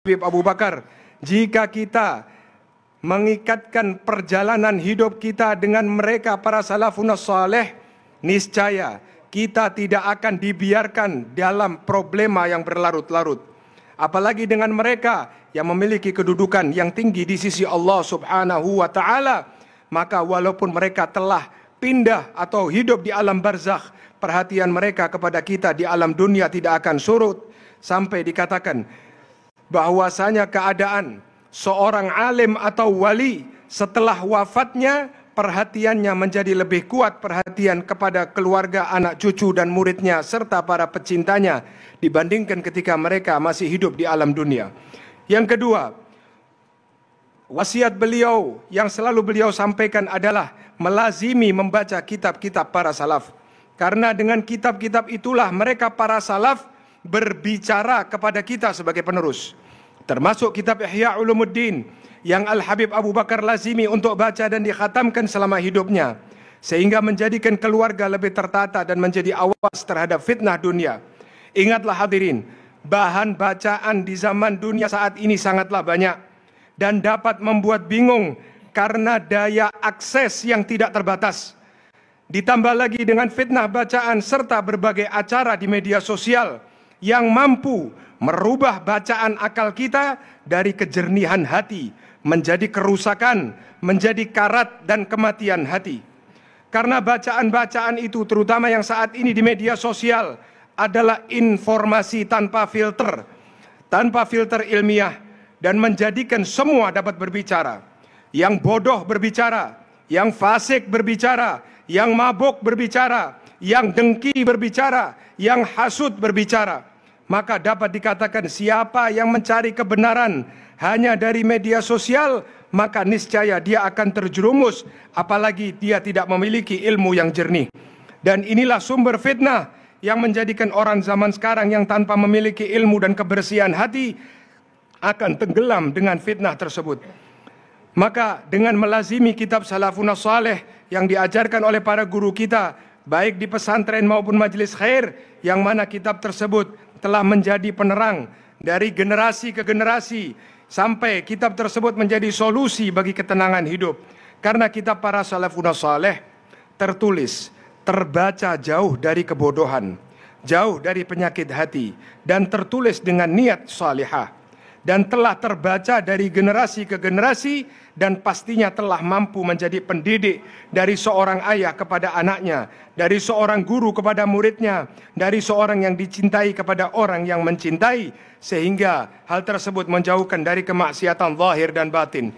Habib Abu Bakar, jika kita mengikatkan perjalanan hidup kita dengan mereka para salafun saleh, niscaya kita tidak akan dibiarkan dalam problema yang berlarut-larut. Apalagi dengan mereka yang memiliki kedudukan yang tinggi di sisi Allah Subhanahu wa taala, maka walaupun mereka telah pindah atau hidup di alam barzakh, perhatian mereka kepada kita di alam dunia tidak akan surut, sampai dikatakan bahwasanya keadaan seorang alim atau wali setelah wafatnya, perhatiannya menjadi lebih kuat, perhatian kepada keluarga, anak cucu dan muridnya serta para pecintanya dibandingkan ketika mereka masih hidup di alam dunia. Yang kedua, wasiat beliau yang selalu beliau sampaikan adalah melazimi membaca kitab-kitab para salaf. Karena dengan kitab-kitab itulah mereka para salaf berbicara kepada kita sebagai penerus. Termasuk kitab Ihya Ulumuddin yang Al-Habib Abu Bakar lazimi untuk baca dan dikhatamkan selama hidupnya, sehingga menjadikan keluarga lebih tertata dan menjadi awas terhadap fitnah dunia. Ingatlah hadirin, bahan bacaan di zaman dunia saat ini sangatlah banyak dan dapat membuat bingung karena daya akses yang tidak terbatas. Ditambah lagi dengan fitnah bacaan serta berbagai acara di media sosial yang mampu merubah bacaan akal kita dari kejernihan hati menjadi kerusakan, menjadi karat dan kematian hati. Karena bacaan-bacaan itu, terutama yang saat ini di media sosial, adalah informasi tanpa filter ilmiah, dan menjadikan semua dapat berbicara. Yang bodoh berbicara, yang fasik berbicara, yang mabuk berbicara, yang dengki berbicara, yang hasud berbicara. Maka dapat dikatakan siapa yang mencari kebenaran hanya dari media sosial, maka niscaya dia akan terjerumus, apalagi dia tidak memiliki ilmu yang jernih. Dan inilah sumber fitnah yang menjadikan orang zaman sekarang yang tanpa memiliki ilmu dan kebersihan hati akan tenggelam dengan fitnah tersebut. Maka dengan melazimi kitab salafun saleh yang diajarkan oleh para guru kita, baik di pesantren maupun majelis khair, yang mana kitab tersebut telah menjadi penerang dari generasi ke generasi, sampai kitab tersebut menjadi solusi bagi ketenangan hidup. Karena kitab para salafun saleh tertulis, terbaca jauh dari kebodohan, jauh dari penyakit hati, dan tertulis dengan niat salihah, dan telah terbaca dari generasi ke generasi, dan pastinya telah mampu menjadi pendidik dari seorang ayah kepada anaknya, dari seorang guru kepada muridnya, dari seorang yang dicintai kepada orang yang mencintai, sehingga hal tersebut menjauhkan dari kemaksiatan zahir dan batin.